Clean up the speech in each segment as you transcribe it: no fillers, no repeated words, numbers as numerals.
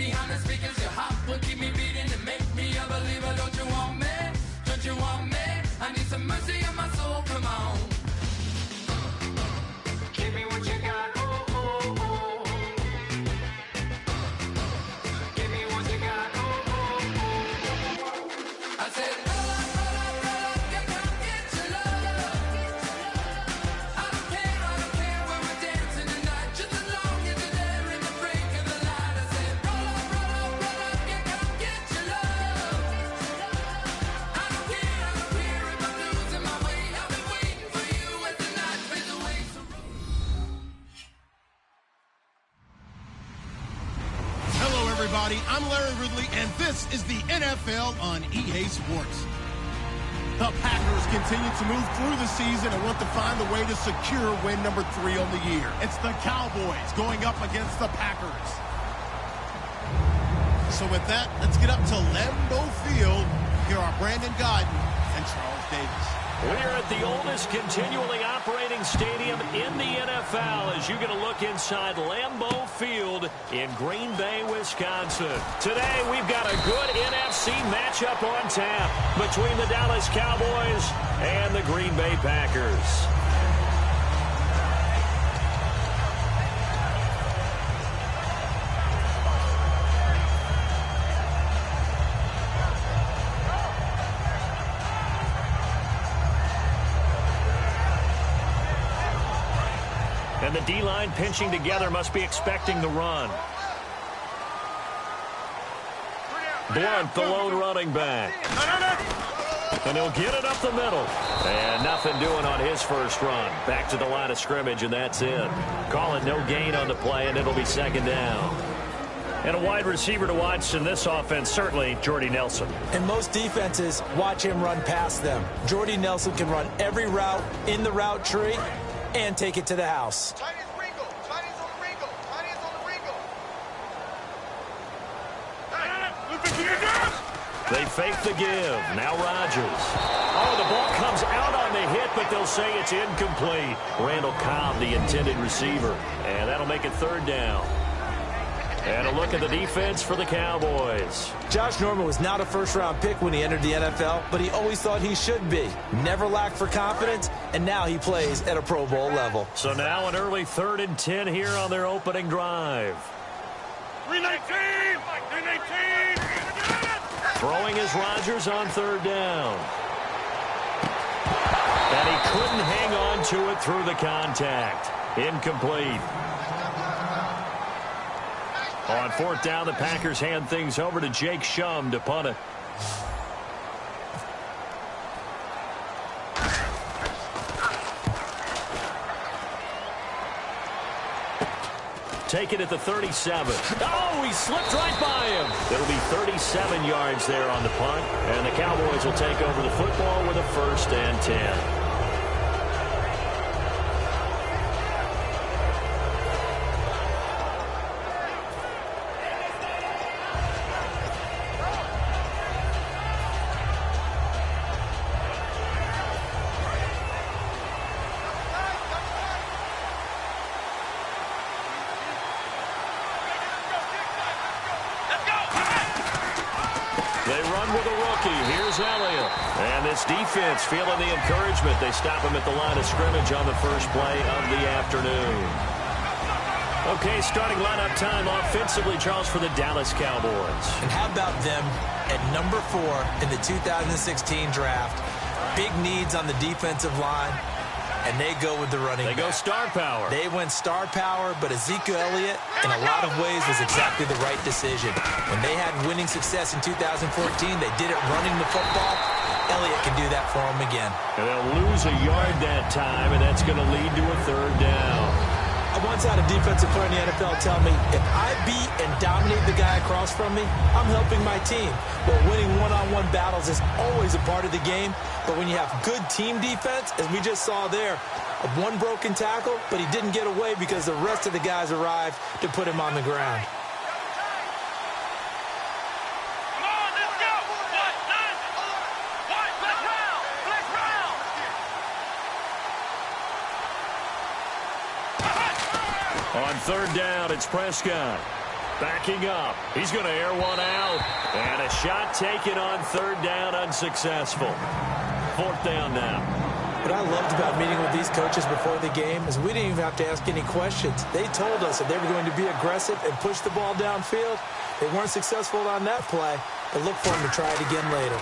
behind the speakers. Your heart will keep me beating and make me a believer. Don't you want me? Don't you want me? I need some mercy on my soul. Come on. Give me what you got. Oh, oh, oh. Give me what you got. Oh, oh, oh. I said, roll up, yeah, come get your love. I don't care where we're dancing tonight, just as long as you're there in the break of the light. I said, roll up, yeah, come get your love. I don't care if I'm losing my way. I've been waiting for you as the night fades away. So Hello, everybody. I'm Larry Ridley, and this is the NFL on EA Sports. The Packers continue to move through the season and want to find a way to secure win number 3 on the year. It's the Cowboys going up against the Packers. So with that, let's get up to Lambeau Field. Here are Brandon Gaudin and Charles Davis. We're at the oldest continually operating stadium in the NFL as you get a look inside Lambeau Field in Green Bay, Wisconsin. Today, we've got a good NFC matchup on tap between the Dallas Cowboys and the Green Bay Packers. And the D-line pinching together must be expecting the run. Blunt, the lone running back. And he'll get it up the middle. And nothing doing on his first run. Back to the line of scrimmage, and that's it. Call it no gain on the play, and it'll be second down. And a wide receiver to watch in this offense, certainly Jordy Nelson. And most defenses watch him run past them. Jordy Nelson can run every route in the route tree and take it to the house. Chinese Ringo. Chinese on the Ringo. Chinese on the Ringo. They fake the give. Now Rodgers. Oh, the ball comes out on the hit, but they'll say it's incomplete. Randall Cobb, the intended receiver. And that'll make it third down. And a look at the defense for the Cowboys. Josh Norman was not a first-round pick when he entered the NFL, but he always thought he should be. Never lacked for confidence, and now he plays at a Pro Bowl level. So now an early 3rd and 10 here on their opening drive. 319! 319! Throwing is Rodgers on 3rd down. And he couldn't hang on to it through the contact. Incomplete. On 4th down, the Packers hand things over to Jake Shum to punt it. Take it at the 37. Oh, he slipped right by him. It'll be 37 yards there on the punt, and the Cowboys will take over the football with a 1st and 10. And this defense feeling the encouragement. They stop him at the line of scrimmage on the first play of the afternoon. Okay, starting lineup time offensively, Charles, for the Dallas Cowboys. And how about them at number 4 in the 2016 draft? Big needs on the defensive line, and they go with the running back. They go star power. They went star power, but Ezekiel Elliott, in a lot of ways, was exactly the right decision. When they had winning success in 2014, they did it running the football. Elliott can do that for them again. And they'll lose a yard that time, and that's going to lead to a 3rd down. I once had a defensive player in the NFL tell me, if I beat and dominate the guy across from me, I'm helping my team. Well, winning one-on-one battles is always a part of the game, but when you have good team defense, as we just saw there, one broken tackle, but he didn't get away because the rest of the guys arrived to put him on the ground. On 3rd down, it's Prescott. Backing up. He's going to air one out. And a shot taken on third down, unsuccessful. Fourth down now. What I loved about meeting with these coaches before the game is we didn't even have to ask any questions. They told us that they were going to be aggressive and push the ball downfield. They weren't successful on that play, but look for them to try it again later.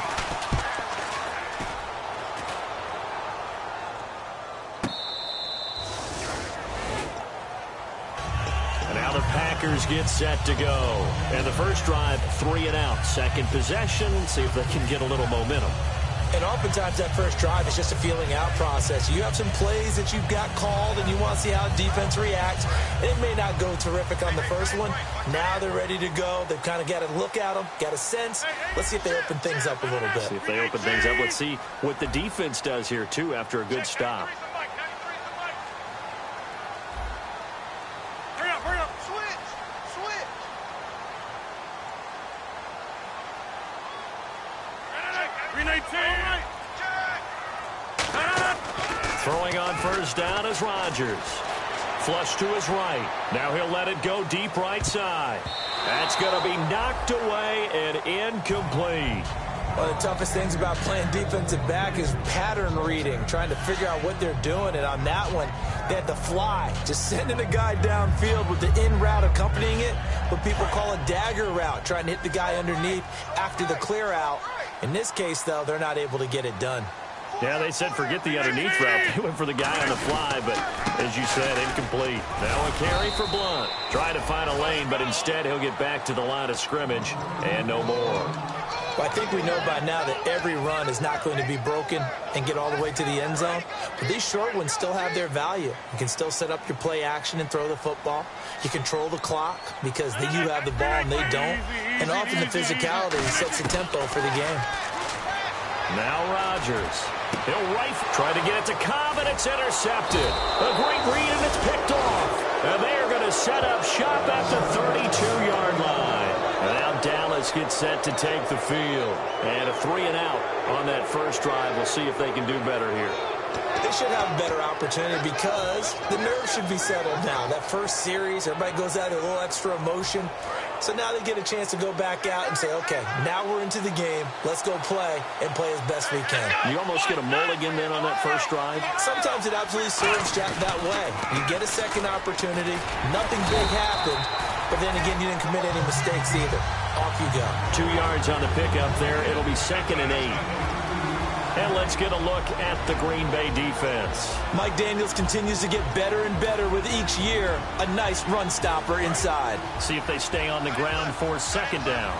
Now the Packers get set to go. And the first drive, 3 and out. Second possession, see if they can get a little momentum. And oftentimes that first drive is just a feeling out process. You have some plays that you've got called and you want to see how the defense reacts. It may not go terrific on the first one. Now they're ready to go. They've kind of got to look at them, got a sense. Let's see if they open things up a little bit. See if they open things up. Let's see what the defense does here, too, after a good stop. Throwing on first down is Rodgers. Flush to his right. Now he'll let it go deep right side. That's going to be knocked away and incomplete. One of the toughest things about playing defensive back is pattern reading, trying to figure out what they're doing. And on that one, they had to fly, just sending a guy downfield with the in route accompanying it, what people call a dagger route, trying to hit the guy underneath after the clear out. In this case, though, they're not able to get it done. Yeah, they said forget the underneath route. They went for the guy on the fly, but as you said, incomplete. Now a carry for Blunt. Try to find a lane, but instead he'll get back to the line of scrimmage and no more. Well, I think we know by now that every run is not going to be broken and get all the way to the end zone. But these short ones still have their value. You can still set up your play action and throw the football. You control the clock because you have the ball and they don't. And often the physicality sets the tempo for the game. Now Rodgers. He'll try to get it to Cobb, and it's intercepted. A great read, and it's picked off. And they are going to set up shop at the 32-yard line. And now Dallas gets set to take the field. And a 3 and out on that first drive. We'll see if they can do better here. They should have a better opportunity because the nerves should be settled now. That first series, everybody goes out with a little extra emotion. So now they get a chance to go back out and say, okay, now we're into the game. Let's go play and play as best we can. You almost get a mulligan then on that first drive? Sometimes it absolutely serves that way. You get a second opportunity. Nothing big happened. But then again, you didn't commit any mistakes either. Off you go. 2 yards on the pickup there. It'll be 2nd and 8. And let's get a look at the Green Bay defense. Mike Daniels continues to get better and better with each year. A nice run stopper inside. See if they stay on the ground for 2nd down.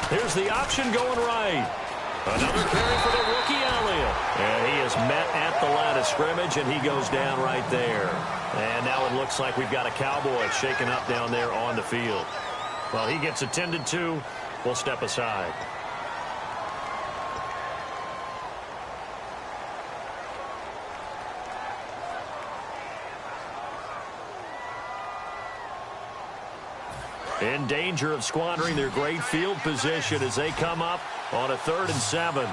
Here's the option going right. Another carry for the rookie Elliott. And he is met at the line of scrimmage, and he goes down right there. And now it looks like we've got a Cowboy shaken up down there on the field. Well, he gets attended to. We'll step aside. In danger of squandering their great field position as they come up on a 3rd and 7.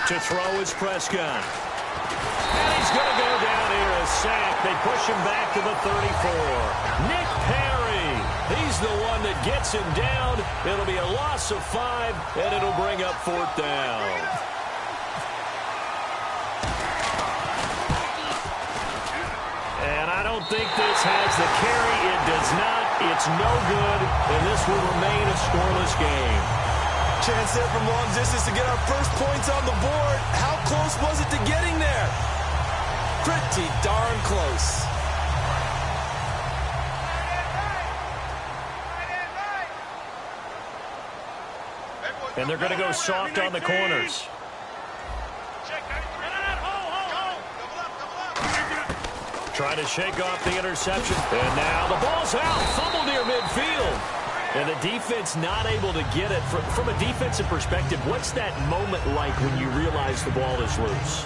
To throw is Prescott. And he's going to go down here, a sack. They push him back to the 34. Nick Perry. He's the one that gets him down. It'll be a loss of 5, and it'll bring up 4th down. And I don't think this has the carry. It does not. It's no good, and this will remain a scoreless game. Chance there from long distance to get our first points on the board. How close was it to getting there? Pretty darn close. And they're going to go soft on the corners. Trying to shake off the interception. And now the ball's out. Fumble near midfield. And the defense not able to get it. From a defensive perspective, what's that moment like when you realize the ball is loose?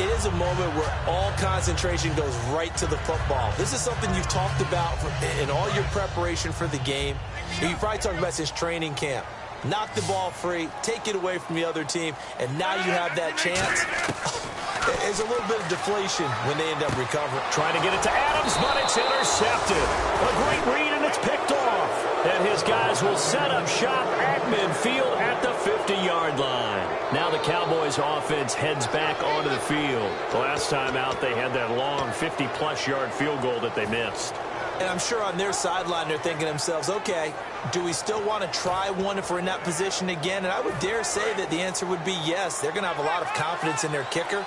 it is a moment where all concentration goes right to the football. This is something you've talked about in all your preparation for the game. You probably talked about since training camp. Knock the ball free, take it away from the other team, and now you have that chance. There's a little bit of deflation when they end up recovering. Trying to get it to Adams, but it's intercepted. A great read, and it's picked off. And his guys will set up shop at midfield at the 50-yard line. Now the Cowboys offense heads back onto the field. The last time out, they had that long 50-plus yard field goal that they missed. And I'm sure on their sideline they're thinking to themselves, okay, do we still want to try one if we're in that position again? And I would dare say that the answer would be yes. They're going to have a lot of confidence in their kicker.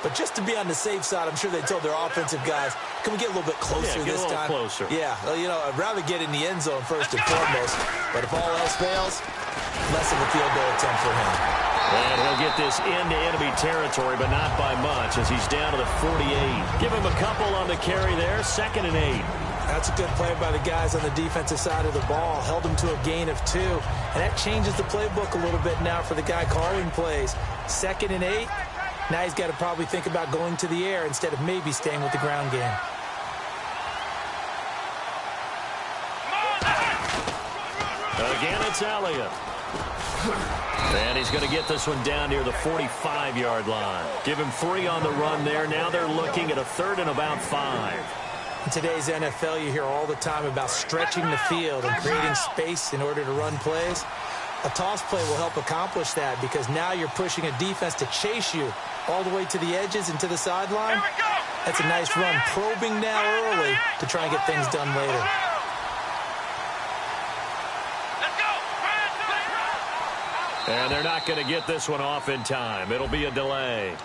But just to be on the safe side, I'm sure they told their offensive guys, can we get a little bit closer this time? Closer. Yeah, well, you know, I'd rather get in the end zone first and foremost. But if all else fails, less of a field goal attempt for him. And he'll get this into enemy territory, but not by much as he's down to the 48. Give him a couple on the carry there, 2nd and 8. That's a good play by the guys on the defensive side of the ball. Held him to a gain of 2. And that changes the playbook a little bit now for the guy calling plays. 2nd and 8. Now he's got to probably think about going to the air instead of maybe staying with the ground game. Again, it's Elliott. And he's going to get this one down near the 45-yard line. Give him 3 on the run there. Now they're looking at a 3rd and about 5. In today's NFL, you hear all the time about stretching the field and creating space in order to run plays. A toss play will help accomplish that because now you're pushing a defense to chase you all the way to the edges and to the sideline. That's a nice run, probing now early to try and get things done later. And they're not going to get this one off in time. It'll be a delay.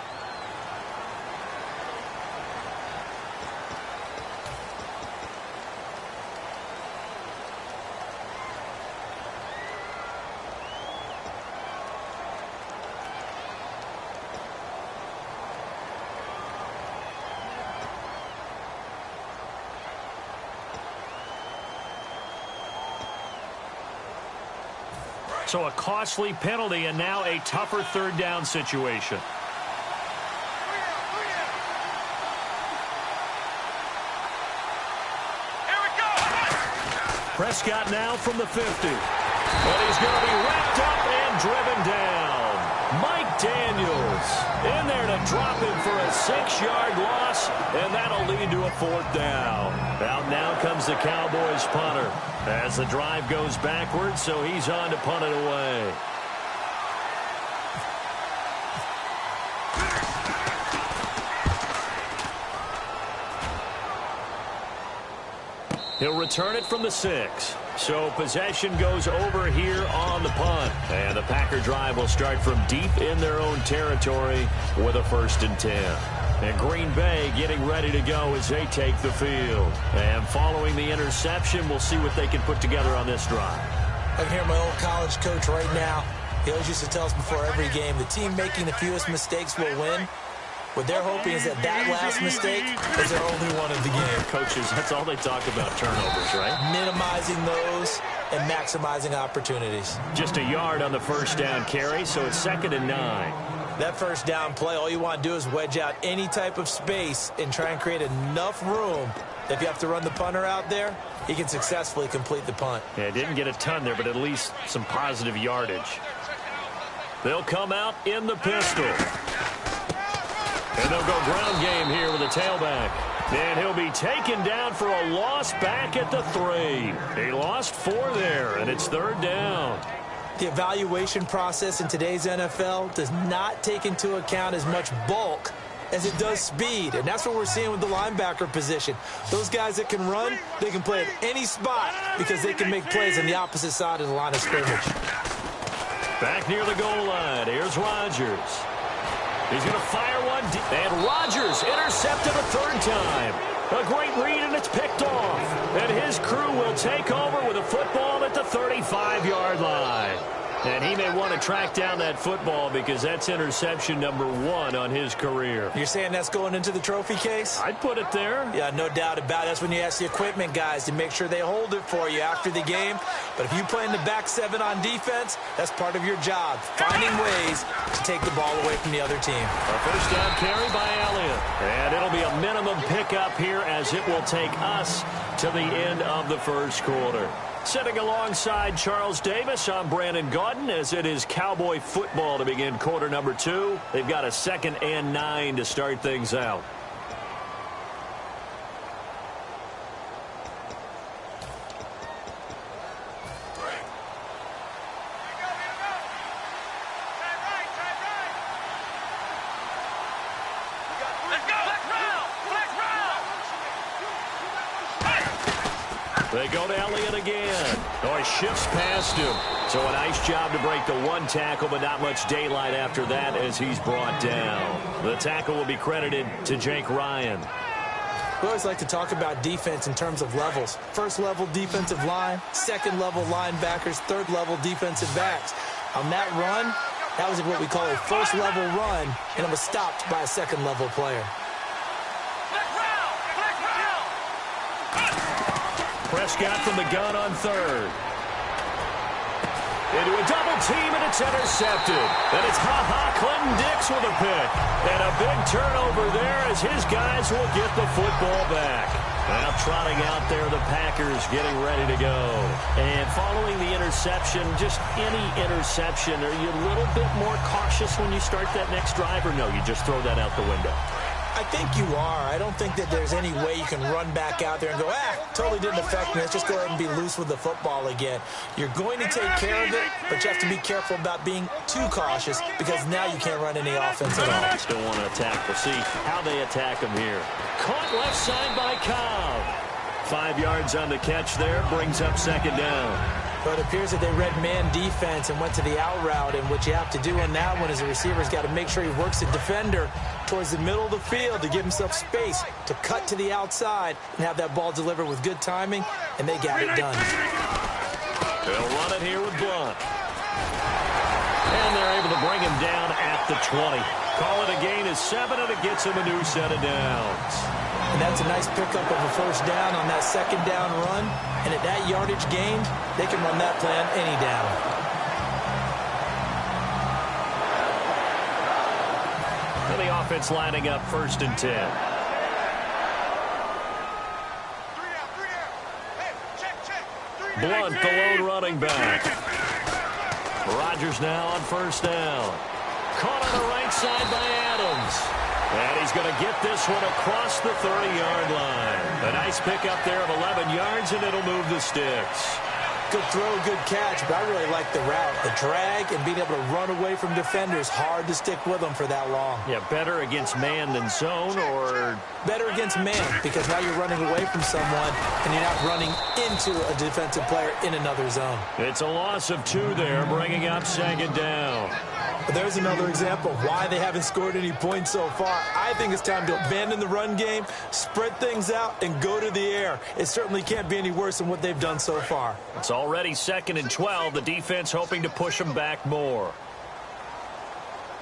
So a costly penalty and now a tougher 3rd down situation. Prescott now from the 50. But he's going to be wrapped up and driven down. Mike Daniels in there to drop him for a 6-yard loss, and that'll lead to a 4th down. Out now comes the Cowboys punter as the drive goes backwards, so he's on to punt it away. He'll return it from the 6. So possession goes over here on the punt. And the Packer drive will start from deep in their own territory with a 1st and 10. And Green Bay getting ready to go as they take the field. And following the interception, we'll see what they can put together on this drive. I can hear my old college coach right now. He always used to tell us before every game, the team making the fewest mistakes will win. What they're hoping is that last mistake is their only one of the game. Coaches, that's all they talk about, turnovers, right? Minimizing those and maximizing opportunities. Just a yard on the 1st down carry, so it's 2nd and 9. That 1st down play, all you want to do is wedge out any type of space and try and create enough room. If you have to run the punter out there, he can successfully complete the punt. Yeah, didn't get a ton there, but at least some positive yardage. They'll come out in the pistol. And they'll go ground game here with a tailback. And he'll be taken down for a loss back at the 3. He lost 4 there, and it's 3rd down. The evaluation process in today's NFL does not take into account as much bulk as it does speed. And that's what we're seeing with the linebacker position. Those guys that can run, they can play at any spot because they can make plays on the opposite side of the line of scrimmage. Back near the goal line, here's Rodgers. He's going to fire one deep. And Rodgers intercepted a 3rd time. A great read, and it's picked off. And his crew will take over with a football at the 35-yard line. And he may want to track down that football because that's interception number 1 on his career. You're saying that's going into the trophy case? I'd put it there. Yeah, no doubt about it. That's when you ask the equipment guys to make sure they hold it for you after the game. But if you play in the back 7 on defense, that's part of your job, finding ways to take the ball away from the other team. A first down carry by Elliott. And it'll be a minimum pickup here as it will take us to the end of the first quarter. Sitting alongside Charles Davis, I'm Brandon Gaudin as it is Cowboy football to begin quarter number 2. They've got a 2nd and 9 to start things out. They go to Elliott again. Oh, he shifts past him. So a nice job to break the 1 tackle, but not much daylight after that as he's brought down. The tackle will be credited to Jake Ryan. We always like to talk about defense in terms of levels. First level defensive line, second level linebackers, third level defensive backs. On that run, that was what we call a first level run, and it was stopped by a second level player. Prescott from the gun on 3rd. Into a double team, and it's intercepted. And it's Clinton Dix with a pick. And a big turnover there as his guys will get the football back. Now trotting out there, the Packers getting ready to go. And following the interception, just any interception, are you a little bit more cautious when you start that next drive, or no, you just throw that out the window? I think you are. I don't think that there's any way you can run back out there and go, totally didn't affect me. Let's just go ahead and be loose with the football again. You're going to take care of it, but you have to be careful about being too cautious because now you can't run any offense at all. Still want to attack. We'll see how they attack him here. Caught left side by Cobb. 5 yards on the catch there, brings up 2nd down. But it appears that they read man defense and went to the out route, and what you have to do on that one is the receiver's got to make sure he works the defender towards the middle of the field to give himself space to cut to the outside and have that ball delivered with good timing, and they got it done. They'll run it here with Blunt. And they're able to bring him down at the 20. Call it a gain of 7, and it gets him a new set of downs. And that's a nice pickup of a first down on that 2nd down run. And at that yardage gained, they can run that play on any down. And the offense lining up 1st and 10. 3 out. Hey, check. 3 Blunt, the lone running back. Rodgers now on 1st down. Caught on the right side by Adams. And he's going to get this one across the 30-yard line. A nice pickup there of 11 yards, and it'll move the sticks. Good throw, good catch, but I really like the route. The drag and being able to run away from defenders, hard to stick with them for that long. Yeah, better against man than zone, or? Better against man, because now you're running away from someone, and you're not running into a defensive player in another zone. It's a loss of 2 there, bringing up 2nd down. But there's another example of why they haven't scored any points so far. I think it's time to abandon the run game, spread things out, and go to the air. It certainly can't be any worse than what they've done so far. It's already 2nd and 12. The defense hoping to push them back more.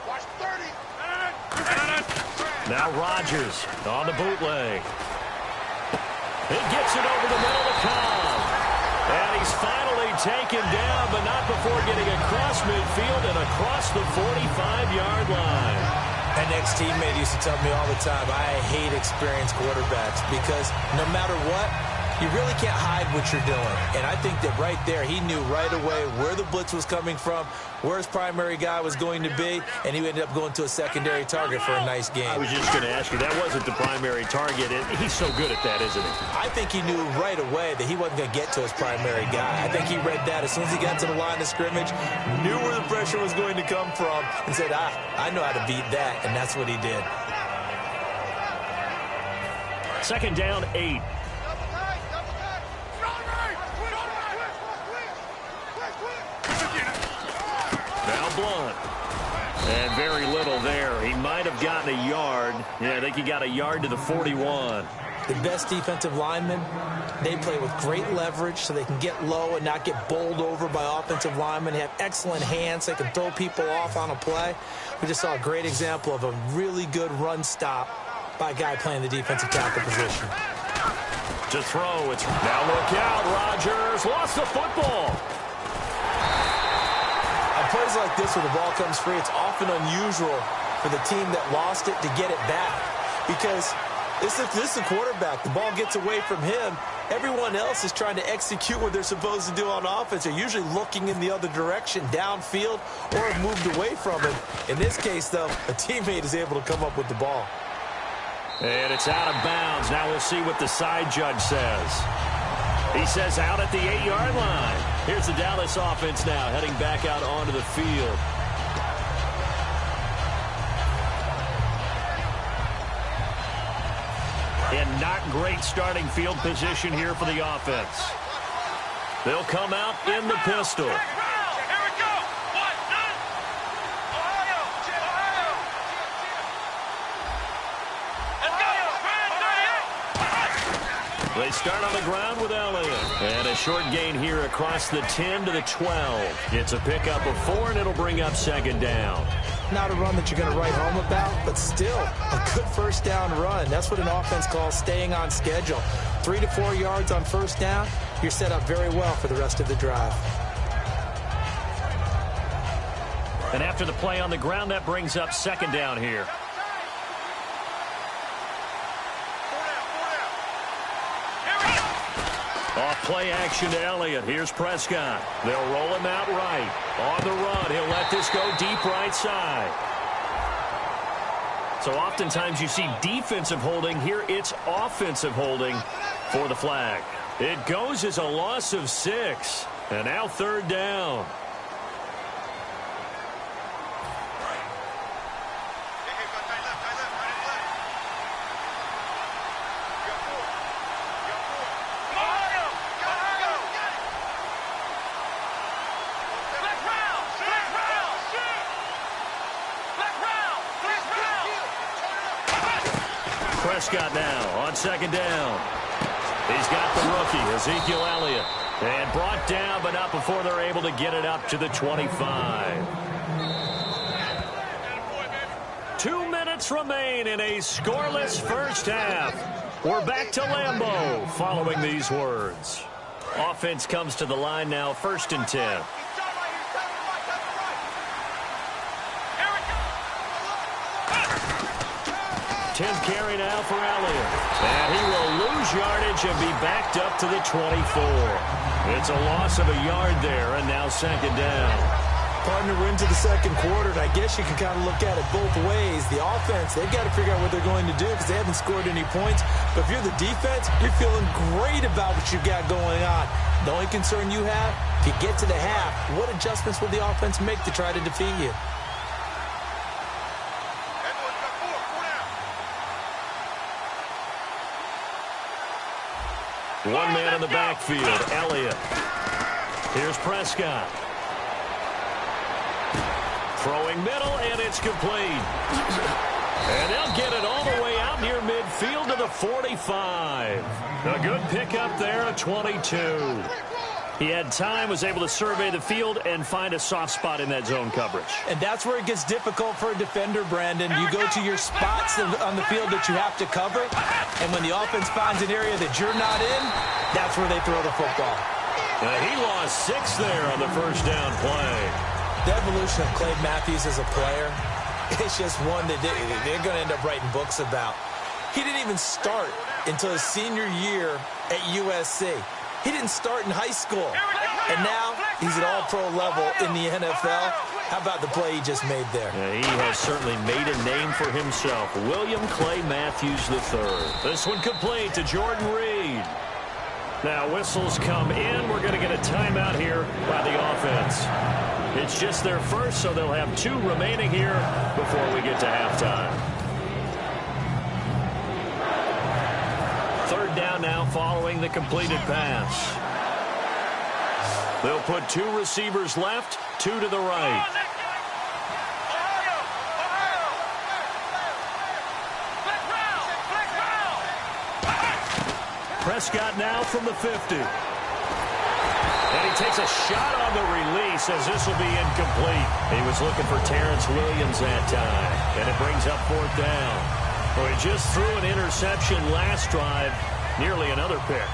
Watch 30. Now Rodgers on the bootleg. He gets it over the middle to Cobb. And he's finally taken down, but not before getting across midfield and across the 45-yard line. An ex-teammate used to tell me all the time, I hate experienced quarterbacks because no matter what, you really can't hide what you're doing. And I think that right there, he knew right away where the blitz was coming from, where his primary guy was going to be, and he ended up going to a secondary target for a nice game. I was just going to ask you, that wasn't the primary target. He's so good at that, isn't he? I think he knew right away that he wasn't going to get to his primary guy. I think he read that as soon as he got to the line of scrimmage, knew where the pressure was going to come from, and said, I know how to beat that, and that's what he did. 2nd down, 8. Now Blunt. And very little there. He might have gotten a yard. Yeah, I think he got a yard to the 41. The best defensive linemen, they play with great leverage so they can get low and not get bowled over by offensive linemen. They have excellent hands. They can throw people off on a play. We just saw a great example of a really good run stop by a guy playing the defensive tackle position. To throw, it's now look out. Rodgers lost the football. On plays like this where the ball comes free, it's often unusual for the team that lost it to get it back because this is the quarterback. The ball gets away from him. Everyone else is trying to execute what they're supposed to do on offense. They're usually looking in the other direction, downfield, or have moved away from him. In this case, though, a teammate is able to come up with the ball. And it's out of bounds. Now we'll see what the side judge says. He says out at the 8-yard line. Here's the Dallas offense now heading back out onto the field. And not great starting field position here for the offense. They'll come out in the pistol. They start on the ground with Elliott. And a short gain here across the 10 to the 12. It's a pickup of 4, and it'll bring up second down. Not a run that you're going to write home about, but still a good first down run. That's what an offense calls staying on schedule. 3 to 4 yards on first down, you're set up very well for the rest of the drive. And after the play on the ground, that brings up second down here. Off play action to Elliott. Here's Prescott. They'll roll him out right. On the run, he'll let this go deep right side. So oftentimes you see defensive holding. Here it's offensive holding for the flag. It goes as a loss of 6. And now third down. Prescott now on second down. He's got the rookie, Ezekiel Elliott. And brought down, but not before they're able to get it up to the 25. 2 minutes remain in a scoreless first half. We're back to Lambeau following these words. Offense comes to the line now, 1st and 10. 10th carry now for Elliott. And he will lose yardage and be backed up to the 24. It's a loss of a yard there, and now second down. Partner, we're into the second quarter, and I guess you can kind of look at it both ways. The offense, they've got to figure out what they're going to do because they haven't scored any points. But if you're the defense, you're feeling great about what you've got going on. The only concern you have, if you get to the half, what adjustments will the offense make to try to defeat you? One man in the backfield, Elliott. Here's Prescott. Throwing middle, and it's complete. And they'll get it all the way out near midfield to the 45. A good pickup there at 22. He had time, was able to survey the field and find a soft spot in that zone coverage. And that's where it gets difficult for a defender, Brandon. You go to your spots on the field that you have to cover, and when the offense finds an area that you're not in, that's where they throw the football. He lost 6 there on the first down play. The evolution of Clay Matthews as a player, it's just one that they're going to end up writing books about. He didn't even start until his senior year at USC. He didn't start in high school, and now he's at all-pro level in the NFL. How about the play he just made there? Yeah, he has certainly made a name for himself. William Clay Matthews III. This one complete to Jordan Reed. Now whistles come in. We're going to get a timeout here by the offense. It's just their first, so they'll have 2 remaining here before we get to halftime. Third down now following the completed pass. They'll put 2 receivers left, 2 to the right. Prescott now from the 50. And he takes a shot on the release as this will be incomplete. He was looking for Terrence Williams that time. And it brings up 4th down. Well, he just threw an interception last drive, nearly another pick.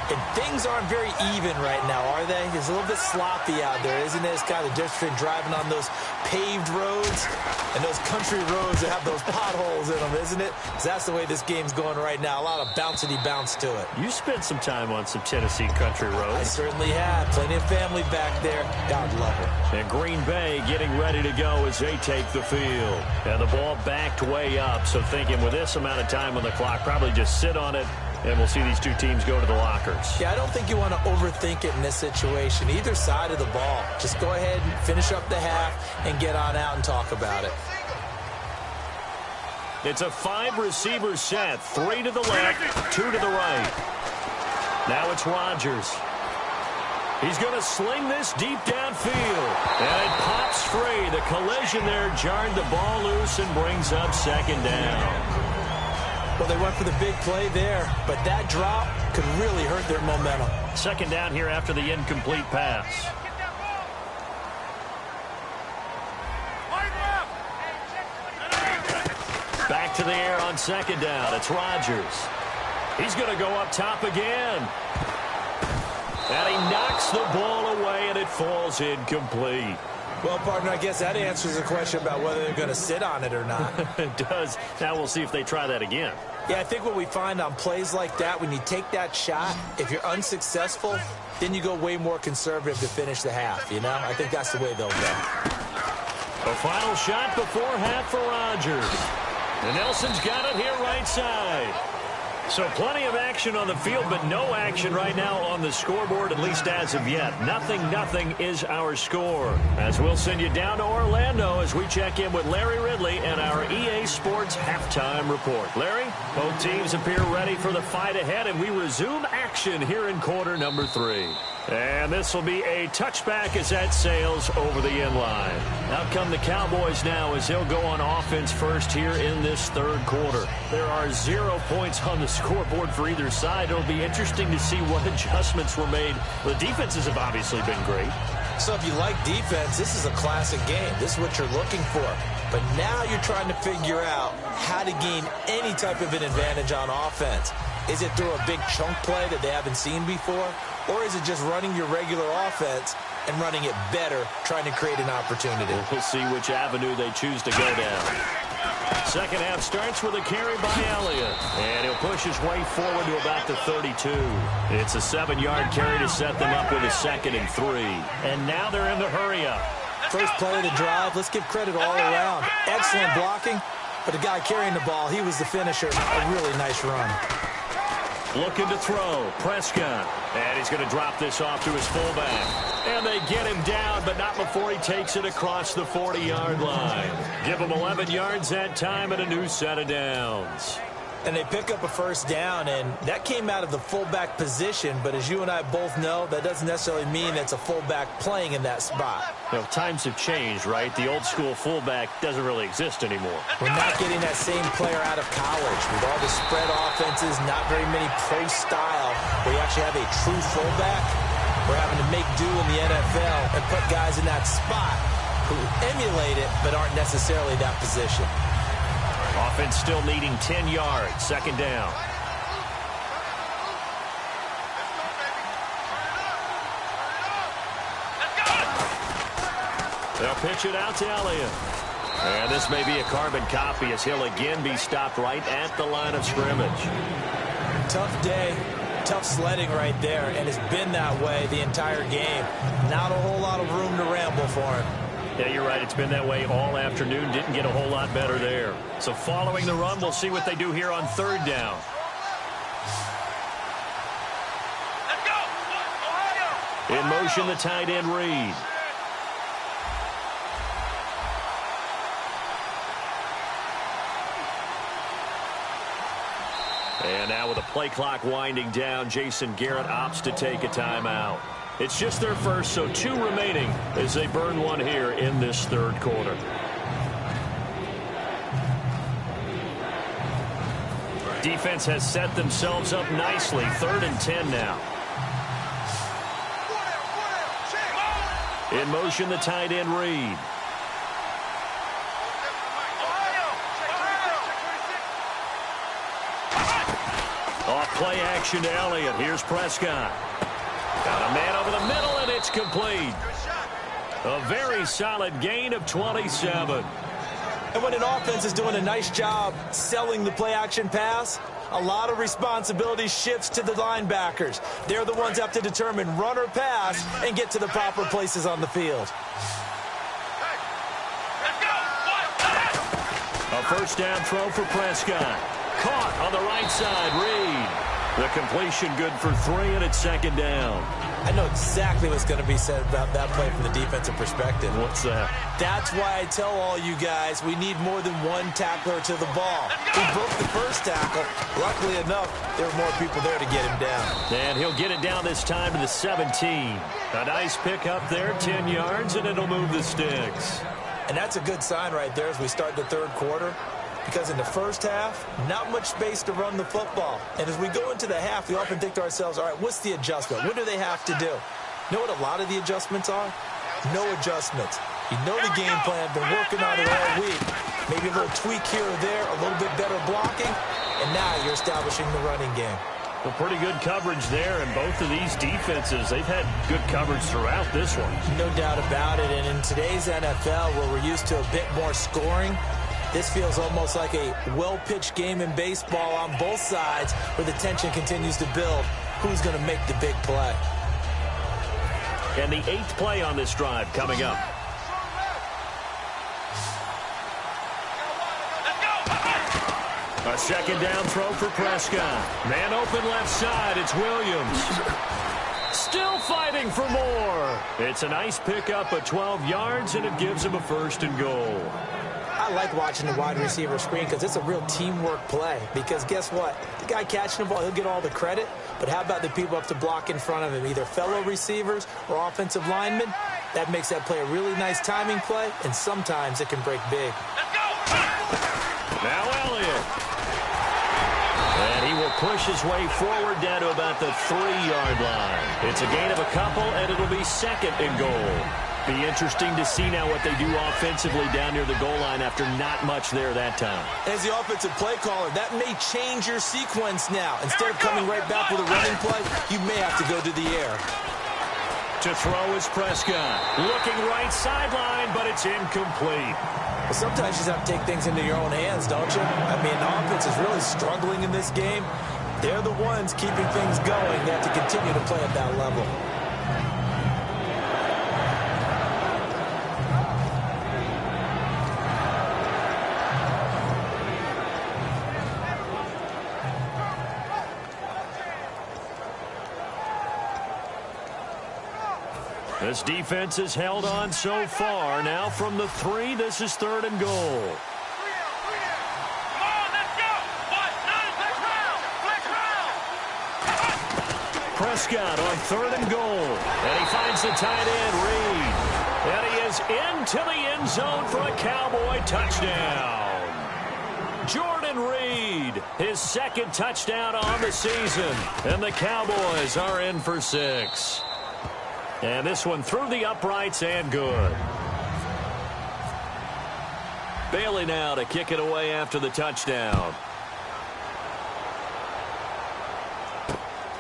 And things aren't very even right now, are they? It's a little bit sloppy out there, isn't it? It's kind of different between driving on those paved roads and those country roads that have those potholes in them, isn't it? 'Cause that's the way this game's going right now. A lot of bouncy bounce to it. You spent some time on some Tennessee country roads. I certainly have. Plenty of family back there. God love it. And Green Bay getting ready to go as they take the field. And the ball backed way up, so thinking with this amount of time on the clock, probably just sit on it. And we'll see these two teams go to the lockers. Yeah, I don't think you want to overthink it in this situation. Either side of the ball. Just go ahead and finish up the half and get on out and talk about it. It's a 5-receiver set. 3 to the left, 2 to the right. Now it's Rodgers. He's going to sling this deep downfield. And it pops free. The collision there jarred the ball loose and brings up 2nd down. Well, they went for the big play there, but that drop could really hurt their momentum. 2nd down here after the incomplete pass. Back to the air on 2nd down. It's Rodgers. He's going to go up top again. And he knocks the ball away, and it falls incomplete. Well, partner, I guess that answers the question about whether they're going to sit on it or not. It does. Now we'll see if they try that again. Yeah, I think what we find on plays like that, when you take that shot, if you're unsuccessful, then you go way more conservative to finish the half, you know? I think that's the way they'll go. A final shot before half for Rodgers. And Nelson's got it here right side. So plenty of action on the field, but no action right now on the scoreboard, at least as of yet. 0-0 is our score. As we'll send you down to Orlando as we check in with Larry Ridley and our EA Sports halftime report. Larry, both teams appear ready for the fight ahead, and we resume action here in quarter number 3. And this will be a touchback as that sails over the end line. Out come the Cowboys now as they'll go on offense first here in this 3rd quarter. There are 0 points on the scoreboard for either side. It'll be interesting to see what adjustments were made. The defenses have obviously been great. So if you like defense, this is a classic game. This is what you're looking for. But now you're trying to figure out how to gain any type of an advantage on offense. Is it through a big chunk play that they haven't seen before? Or is it just running your regular offense and running it better, trying to create an opportunity? We'll see which avenue they choose to go down. 2nd half starts with a carry by Elliott. And he'll push his way forward to about the 32. It's a 7-yard carry to set them up with a 2nd and 3. And now they're in the hurry-up. First play of the drive, let's give credit all around. Excellent blocking, but the guy carrying the ball, he was the finisher. A really nice run. Looking to throw, Prescott. And he's going to drop this off to his fullback. And they get him down, but not before he takes it across the 40-yard line. Give him 11 yards that time and a new set of downs. And they pick up a 1st down, and that came out of the fullback position. But as you and I both know, that doesn't necessarily mean it's a fullback playing in that spot. Well, times have changed, right? The old school fullback doesn't really exist anymore. We're not getting that same player out of college. With all the spread offenses, not very many pro style, where you actually have a true fullback. We're having to make do in the NFL and put guys in that spot who emulate it but aren't necessarily that position. Offense still needing 10 yards. 2nd down. They'll pitch it out to Elliott. And this may be a carbon copy as he'll again be stopped right at the line of scrimmage. Tough day, tough sledding right there, and it's been that way the entire game. Not a whole lot of room to ramble for him. Yeah, you're right. It's been that way all afternoon. Didn't get a whole lot better there. So following the run, we'll see what they do here on 3rd down. Let's go! Ohio! In motion, the tight end Reed. And now with the play clock winding down, Jason Garrett opts to take a timeout. It's just their first, so 2 remaining as they burn one here in this 3rd quarter. Defense has set themselves up nicely. 3rd and 10 now. In motion, the tight end Reed. Off play action to Elliott. Here's Prescott. Got a man over the middle, and it's complete. A very solid gain of 27. And when an offense is doing a nice job selling the play-action pass, a lot of responsibility shifts to the linebackers. They're the ones that have to determine run or pass and get to the proper places on the field. A first down throw for Prescott. Caught on the right side, Reed. The completion good for 3, and it's 2nd down. I know exactly what's going to be said about that play from the defensive perspective. What's that? That's why I tell all you guys we need more than one tackler to the ball. He broke the first tackle. Luckily enough, there were more people there to get him down. And he'll get it down this time to the 17. A nice pick up there, 10 yards, and it'll move the sticks. And that's a good sign right there as we start the 3rd quarter. Because in the first half, not much space to run the football. And as we go into the half, we often think to ourselves, all right, what's the adjustment? What do they have to do? You know what a lot of the adjustments are? No adjustments. You know the game plan, been working on it all week. Maybe a little tweak here or there, a little bit better blocking, and now you're establishing the running game. Well, pretty good coverage there, and both of these defenses, they've had good coverage throughout this one. No doubt about it, and in today's NFL, where we're used to a bit more scoring, this feels almost like a well-pitched game in baseball on both sides where the tension continues to build. Who's going to make the big play? And the 8th play on this drive coming up. A 2nd down throw for Prescott. Man open left side. It's Williams. Still fighting for more. It's a nice pickup of 12 yards, and it gives him a 1st and goal. I like watching the wide receiver screen because it's a real teamwork play. Because guess what? The guy catching the ball, he'll get all the credit. But how about the people up to block in front of him, either fellow receivers or offensive linemen? That makes that play a really nice timing play, and sometimes it can break big. Now Elliott. And he will push his way forward down to about the 3-yard line. It's a gain of a couple, and it'll be 2nd and goal. Be interesting to see now what they do offensively down near the goal line after not much there that time. As the offensive play caller, that may change your sequence now. Instead of coming right back with a running play, you may have to go to the air. To throw is Prescott. Looking right sideline, but it's incomplete. Well, sometimes you just have to take things into your own hands, don't you? I mean, the offense is really struggling in this game. They're the ones keeping things going. They have to continue to play at that level. This defense has held on so far. Now from the 3, this is 3rd and goal. Prescott on 3rd and goal. And he finds the tight end, Reed. And he is into the end zone for a Cowboy touchdown. Jordan Reed, his 2nd touchdown on the season. And the Cowboys are in for 6. And this one through the uprights and good. Bailey now to kick it away after the touchdown.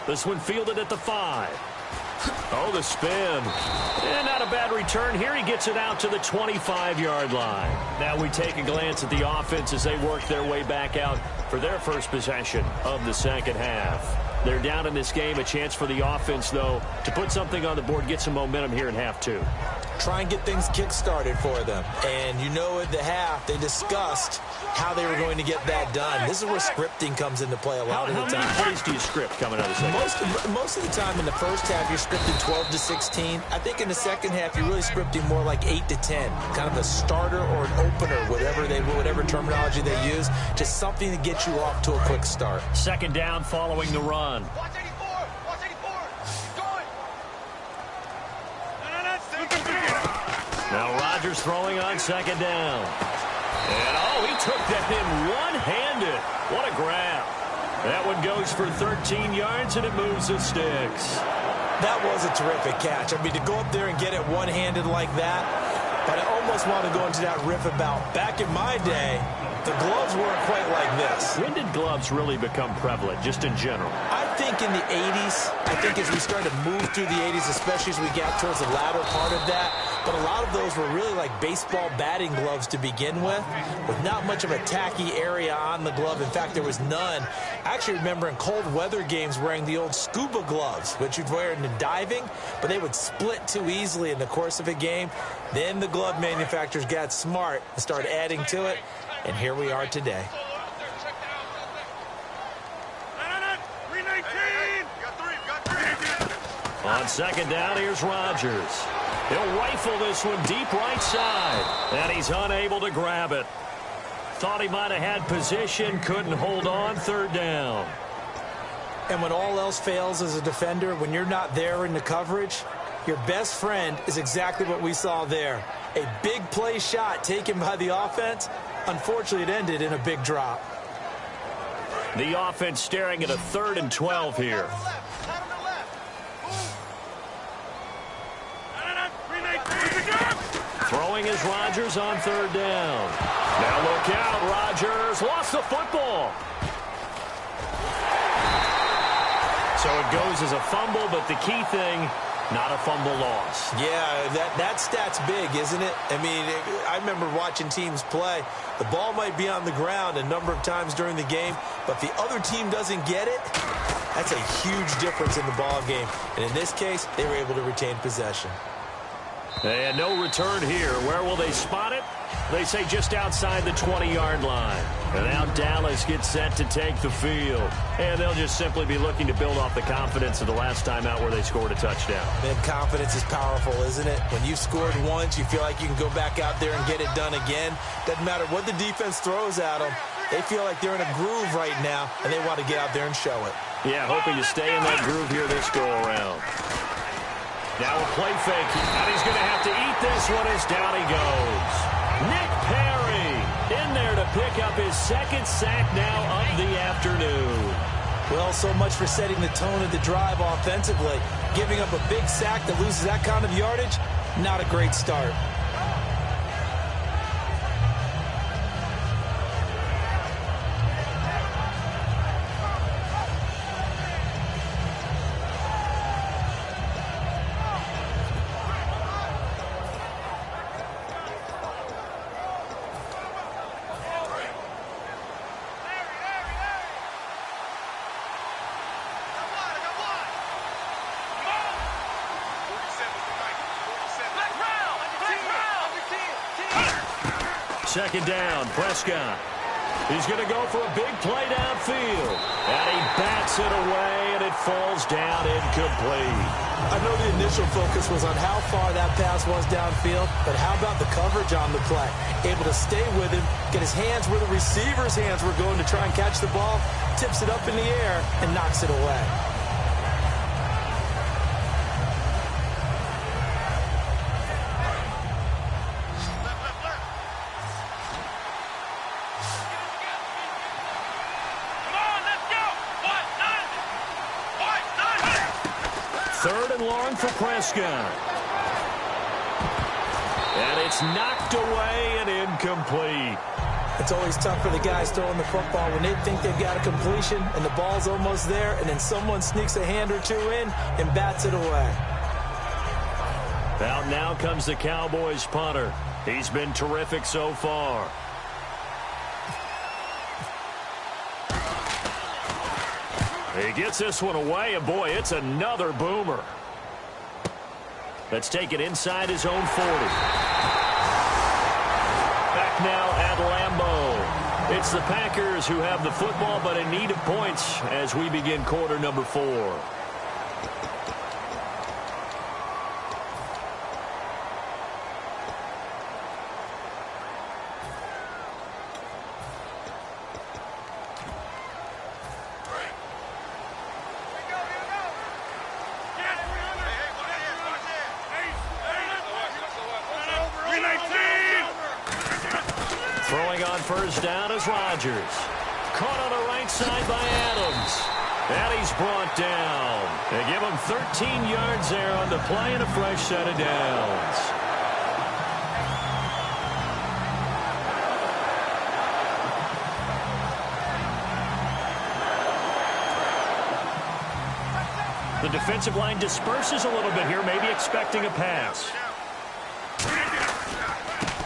This one fielded at the 5. Oh, the spin. And not a bad return here. He gets it out to the 25-yard line. Now we take a glance at the offense as they work their way back out for their first possession of the 2nd half. They're down in this game. A chance for the offense, though, to put something on the board, get some momentum here in half 2. Try and get things kick-started for them. And you know at the half, they discussed how they were going to get that done. This is where scripting comes into play a lot of the time. How many plays do you script coming out of the second? Most of the time in the first half, you're scripting 12 to 16. I think in the second half, you're really scripting more like 8 to 10. Kind of a starter or an opener, whatever terminology they use. Just something to get you off to a quick start. 2nd down following the run. Watch 84. Watch 84. Keep going. Now Rodgers throwing on 2nd down. And, oh, he took that in one-handed. What a grab. That one goes for 13 yards, and it moves the sticks. That was a terrific catch. I mean, to go up there and get it one-handed like that, but I almost want to go into that riff about back in my day, the gloves weren't quite like this. When did gloves really become prevalent, just in general? I think in the 80s. I think as we started to move through the 80s, especially as we got towards the latter part of that, but a lot of those were really like baseball batting gloves to begin with not much of a tacky area on the glove. In fact, there was none. I actually remember in cold weather games wearing the old scuba gloves, which you'd wear in the diving, but they would split too easily in the course of a game. Then the glove manufacturers got smart and started adding to it, and here we are today. On second down, here's Rodgers. He'll rifle this one deep right side, and he's unable to grab it. Thought he might have had position, couldn't hold on, third down. And when all else fails as a defender, when you're not there in the coverage, your best friend is exactly what we saw there. A big play shot taken by the offense. Unfortunately, it ended in a big drop. The offense staring at a 3rd and 12 here. Throwing is Rodgers on 3rd down. Now look out, Rodgers lost the football. So it goes as a fumble, but the key thing, not a fumble loss. Yeah, that stat's big, isn't it? I mean, I remember watching teams play. The ball might be on the ground a number of times during the game, but if the other team doesn't get it, that's a huge difference in the ball game. And in this case, they were able to retain possession. And no return here. Where will they spot it? They say just outside the 20-yard line. And now Dallas gets set to take the field. And they'll just simply be looking to build off the confidence of the last time out where they scored a touchdown. Man, confidence is powerful, isn't it? When you scored once, you feel like you can go back out there and get it done again. Doesn't matter what the defense throws at them. They feel like they're in a groove right now, and they want to get out there and show it. Yeah, hoping to stay in that groove here this go-around. Now a play fake, and he's going to have to eat this one as down he goes. Nick Perry in there to pick up his 2nd sack now of the afternoon. Well, so much for setting the tone of the drive offensively. Giving up a big sack that loses that kind of yardage, not a great start. Second down, Prescott. He's going to go for a big play downfield. And he bats it away, and it falls down incomplete. I know the initial focus was on how far that pass was downfield, but how about the coverage on the play? Able to stay with him, get his hands where the receiver's hands were going to try and catch the ball, tips it up in the air, and knocks it away. For Prescott. And it's knocked away and incomplete. It's always tough for the guys throwing the football when they think they've got a completion and the ball's almost there, and then someone sneaks a hand or two in and bats it away. Out now comes the Cowboys punter. He's been terrific so far. He gets this one away, and boy, it's another boomer. Let's take it inside his own 40. Back now at Lambeau. It's the Packers who have the football, but in need of points as we begin quarter number 4. Throwing on first down is Rodgers. caught on the right side by Adams. And he's brought down. They give him 13 yards there on the play and a fresh set of downs. The defensive line disperses a little bit here, maybe expecting a pass.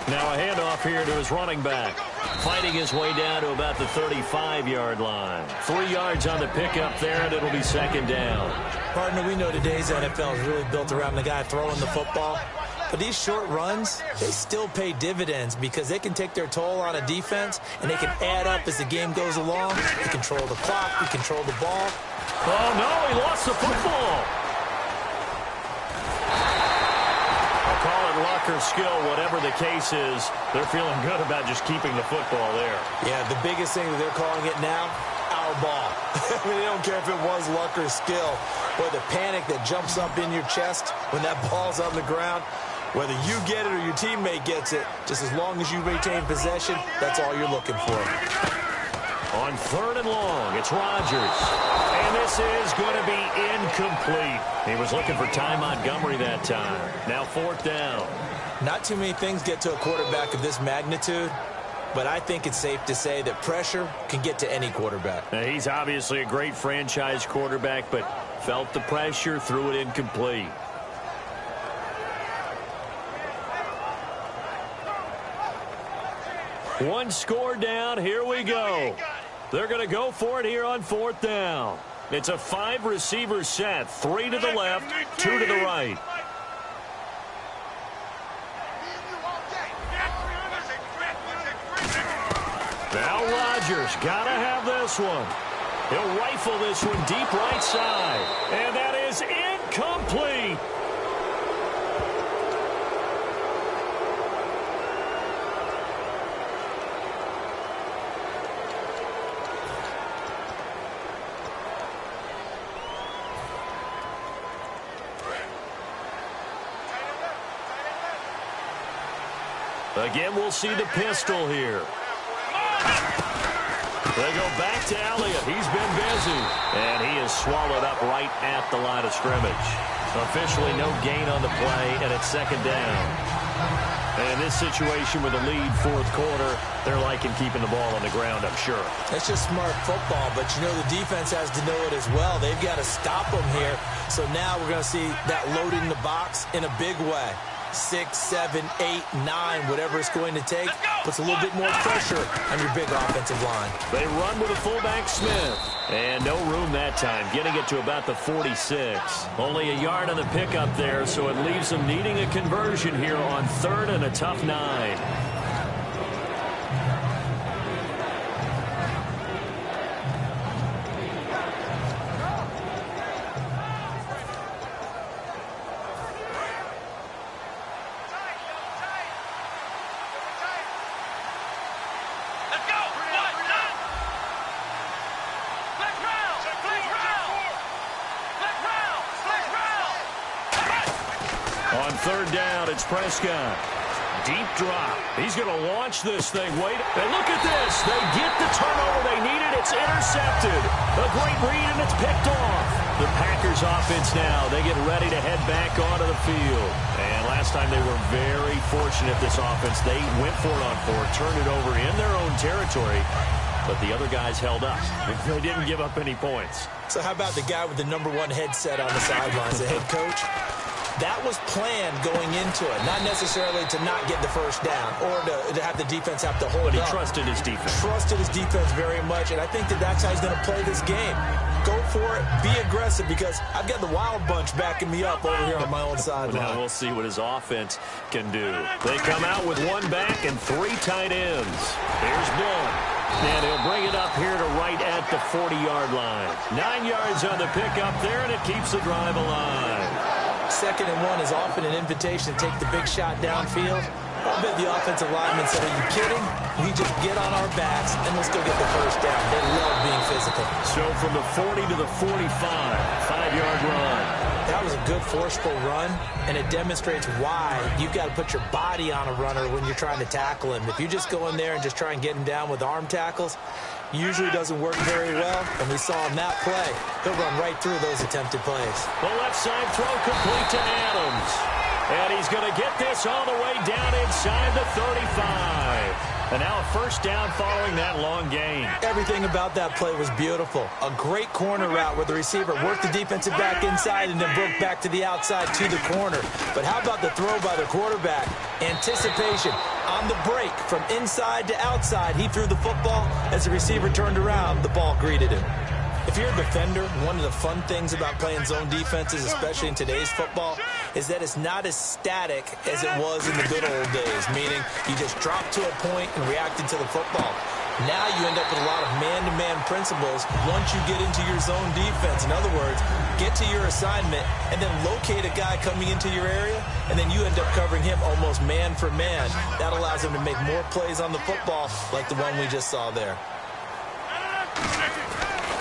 Now a handoff here to his running back. Fighting his way down to about the 35-yard line. 3 yards on the pickup there, and it'll be second down. Partner, we know today's NFL is really built around the guy throwing the football. But these short runs, they still pay dividends because they can take their toll on a defense, and they can add up as the game goes along. We control the clock. We control the ball. Oh, no, he lost the football. I'll call it luck or skill, whatever the case is. They're feeling good about just keeping the football there. Yeah, the biggest thing that they're calling it now, our ball. I mean, they don't care if it was luck or skill. Or the panic that jumps up in your chest when that ball's on the ground. Whether you get it or your teammate gets it, just as long as you retain possession, that's all you're looking for. On 3rd and long, it's Rodgers. And this is going to be incomplete. He was looking for Ty Montgomery that time. Now 4th down. Not too many things get to a quarterback of this magnitude, but I think it's safe to say that pressure can get to any quarterback. Now, he's obviously a great franchise quarterback, but felt the pressure, threw it incomplete. One score down. Here we go. They're going to go for it here on 4th down. It's a 5-receiver set. 3 to the left, 2 to the right. Now Rodgers got to have this one. He'll rifle this one deep right side. And that is incomplete. Again, we'll see the pistol here. They go back to Elliott. He's been busy. And he is swallowed up right at the line of scrimmage. Officially no gain on the play, and it's second down. And in this situation with a lead 4th quarter, they're liking keeping the ball on the ground, I'm sure. That's just smart football, but you know the defense has to know it as well. They've got to stop them here. So now we're going to see that loading the box in a big way. 6, 7, 8, 9, whatever it's going to take, puts a little bit more pressure on your big offensive line. They run with a fullback Smith. And no room that time, getting it to about the 46. Only a yard on the pickup there, so it leaves them needing a conversion here on 3rd and a tough 9. On 3rd down, it's Prescott. Deep drop. He's going to launch this thing. Wait, and look at this. They get the turnover they needed. It's intercepted. A great read, and it's picked off. The Packers offense now, they get ready to head back onto the field. And last time they were very fortunate, this offense. They went for it on 4, turned it over in their own territory. But the other guys held up. They didn't give up any points. So how about the guy with the #1 headset on the sidelines, the head coach? That was planned going into it, not necessarily to not get the first down or to have the defense have to hold But he up. trusted his defense. Trusted his defense very much, and I think that's how he's going to play this game. Go for it, be aggressive, because I've got the wild bunch backing me up over here on my own sideline. Now we'll see what his offense can do. They come out with 1 back and 3 tight ends. Here's Blunt. And he'll bring it up here to right at the 40-yard line. 9 yards on the pickup there, and it keeps the drive alive. 2nd and 1 is often an invitation to take the big shot downfield. I bet the offensive lineman said, are you kidding? We just get on our backs and let's go get the first down. They love being physical. So from the 40 to the 45, 5-yard run. That was a good forceful run, and it demonstrates why you've got to put your body on a runner when you're trying to tackle him. If you just go in there and just try and get him down with arm tackles, usually doesn't work very well, and we saw in that play, he'll run right through those attempted plays. The left side throw complete to Adams. And he's going to get this all the way down inside the 35. And now a first down following that long gain. Everything about that play was beautiful. A great corner route where the receiver worked the defensive back inside and then broke back to the outside to the corner. But how about the throw by the quarterback? Anticipation on the break from inside to outside. He threw the football. As the receiver turned around, the ball greeted him. If you're a defender, one of the fun things about playing zone defenses, especially in today's football, is that it's not as static as it was in the good old days, meaning you just drop to a point and reacted to the football. Now you end up with a lot of man-to-man principles once you get into your zone defense. In other words, get to your assignment and then locate a guy coming into your area, and then you end up covering him almost man for man. That allows him to make more plays on the football like the one we just saw there.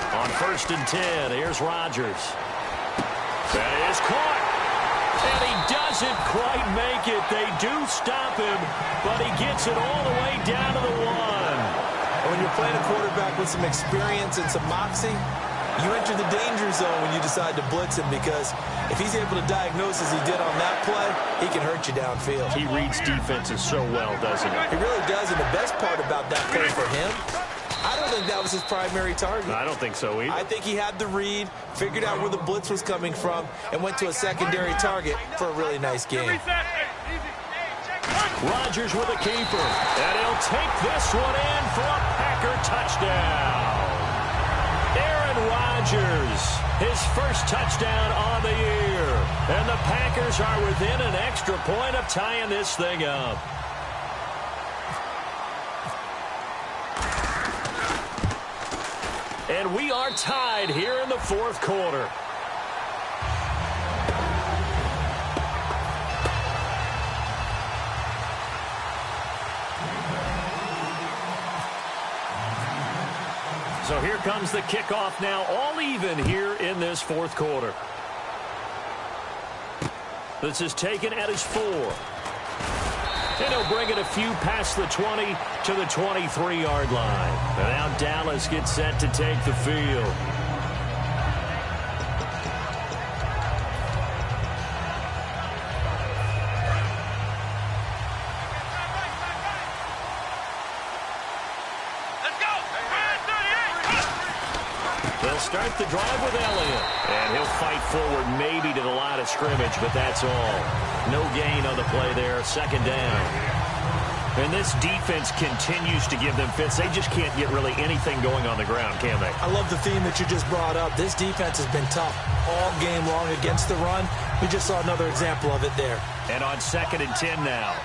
On 1st and 10, here's Rodgers. That is caught. And he doesn't quite make it. They do stop him, but he gets it all the way down to the 1. And when you're playing a quarterback with some experience and some moxie, you enter the danger zone when you decide to blitz him, because if he's able to diagnose as he did on that play, he can hurt you downfield. He reads defenses so well, doesn't he? He really does, and the best part about that play for him, I don't think that was his primary target. I don't think so either. I think he had the read, figured out where the blitz was coming from, and went to a secondary target for a really nice game. Rodgers with a keeper, and he'll take this one in for a Packer touchdown. Aaron Rodgers, his first touchdown on the year, and the Packers are within an extra point of tying this thing up. And we are tied here in the 4th quarter. So here comes the kickoff now, all even here in this 4th quarter. This is taken at his 4. And he'll bring it a few past the 20 to the 23-yard line. And now Dallas gets set to take the field. They'll start the drive with Elliott. And he'll fight forward maybe to the line of scrimmage, but that's all. No gain on the play there, 2nd down. And this defense continues to give them fits. They just can't get really anything going on the ground, can they? I love the theme that you just brought up. This defense has been tough all game long against the run. We just saw another example of it there. And on 2nd and 10 now.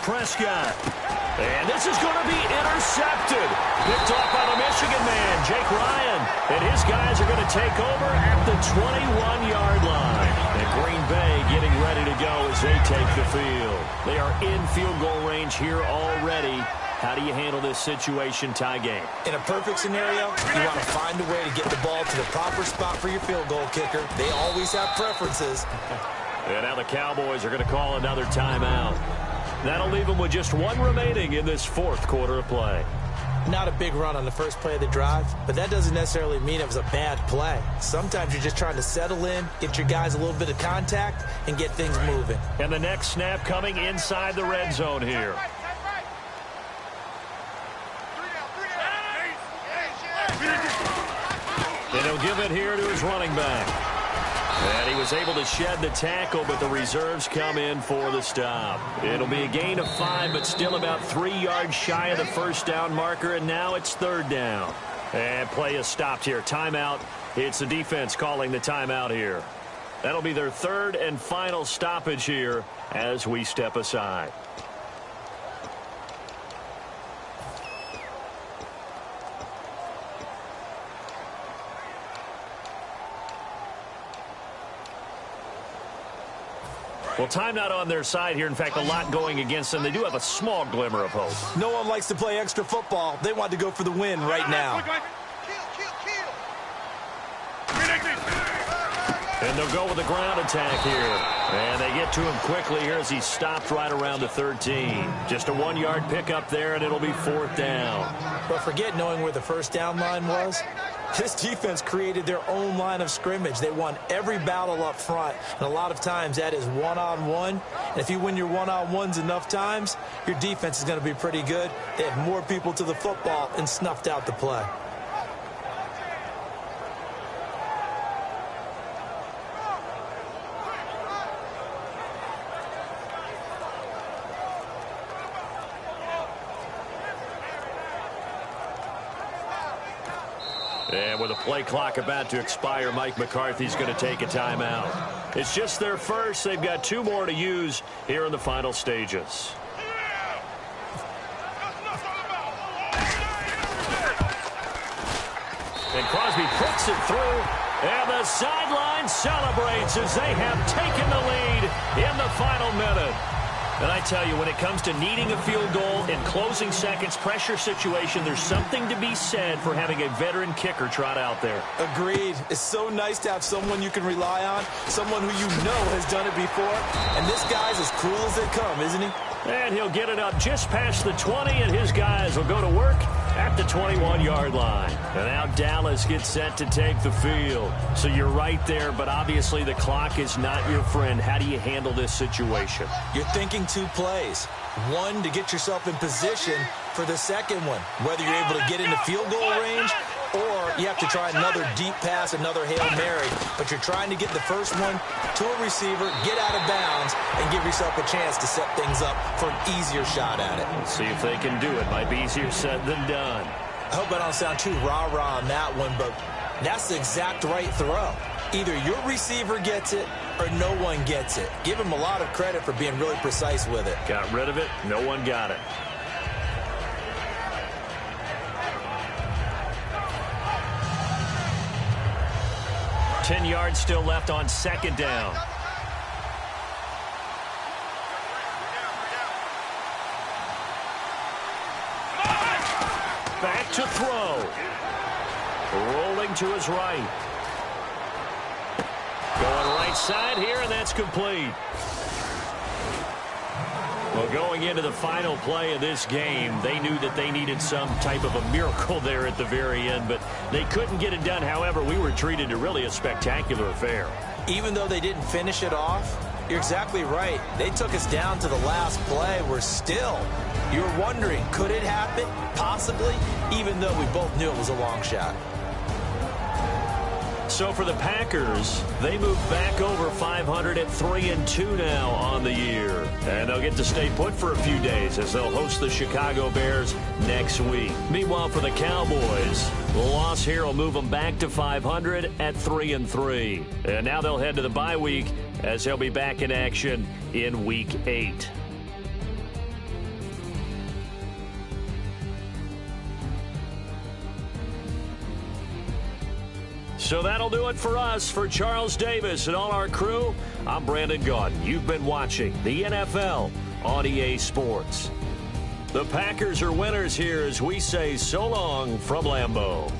Prescott. And this is going to be intercepted. Picked off by the Michigan man, Jake Ryan. And his guys are going to take over at the 21-yard line. And Green Bay getting ready to go as they take the field. They are in field goal range here already. How do you handle this situation, tie game? In a perfect scenario, you want to find a way to get the ball to the proper spot for your field goal kicker. They always have preferences. And now the Cowboys are going to call another timeout. That'll leave them with just 1 remaining in this 4th quarter of play. Not a big run on the first play of the drive, but that doesn't necessarily mean it was a bad play. Sometimes you're just trying to settle in, get your guys a little bit of contact, and get things moving. And the next snap coming inside the red zone here. And he'll give it here to his running back. And he was able to shed the tackle, but the reserves come in for the stop. It'll be a gain of 5, but still about 3 yards shy of the first down marker, and now it's 3rd down. And play is stopped here. Timeout. It's the defense calling the timeout here. That'll be their 3rd and final stoppage here as we step aside. Well, time not on their side here. In fact, a lot going against them. They do have a small glimmer of hope. No one likes to play extra football. They want to go for the win right now. And they'll go with a ground attack here. And they get to him quickly here as he stopped right around the 13. Just a 1-yard pickup there, and it'll be 4th down. But forget knowing where the first down line was. This defense created their own line of scrimmage. They won every battle up front, and a lot of times that is one-on-one. And if you win your one-on-ones enough times, your defense is going to be pretty good. They had more people to the football and snuffed out the play. And with a play clock about to expire, Mike McCarthy's going to take a timeout. It's just their first. They've got 2 more to use here in the final stages. And Crosby puts it through. And the sideline celebrates as they have taken the lead in the final minute. And I tell you, when it comes to needing a field goal in closing seconds, pressure situation, there's something to be said for having a veteran kicker trot out there. Agreed. It's so nice to have someone you can rely on, someone who you know has done it before. And this guy's as cool as they come, isn't he? And he'll get it up just past the 20, and his guys will go to work at the 21-yard line. And now Dallas gets set to take the field. So you're right there, but obviously the clock is not your friend. How do you handle this situation? You're thinking 2 plays. One, to get yourself in position for the second one, whether you're able to get into field goal range or you have to try another deep pass, another Hail Mary. But you're trying to get the first one to a receiver, get out of bounds, and give yourself a chance to set things up for an easier shot at it. Let's see if they can do it. Might be easier said than done. I hope I don't sound too rah-rah on that one, but that's the exact right throw. Either your receiver gets it or no one gets it. Give him a lot of credit for being really precise with it. Got rid of it. No one got it. Ten yards still left on 2nd down. Back to throw. Rolling to his right. Going right side here, and that's complete. Well, going into the final play of this game, they knew that they needed some type of a miracle there at the very end, but they couldn't get it done. However, we were treated to really a spectacular affair. Even though they didn't finish it off, you're exactly right. They took us down to the last play. We're still, you're wondering, could it happen? Possibly, even though we both knew it was a long shot. So for the Packers, they move back over 500 at 3-2 now on the year. And they'll get to stay put for a few days as they'll host the Chicago Bears next week. Meanwhile, for the Cowboys, the loss here will move them back to 500 at 3-3. And now they'll head to the bye week as they'll be back in action in Week 8. So that'll do it for us. For Charles Davis and all our crew, I'm Brandon Gaudin. You've been watching the NFL on EA Sports. The Packers are winners here as we say so long from Lambeau.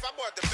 if I bought the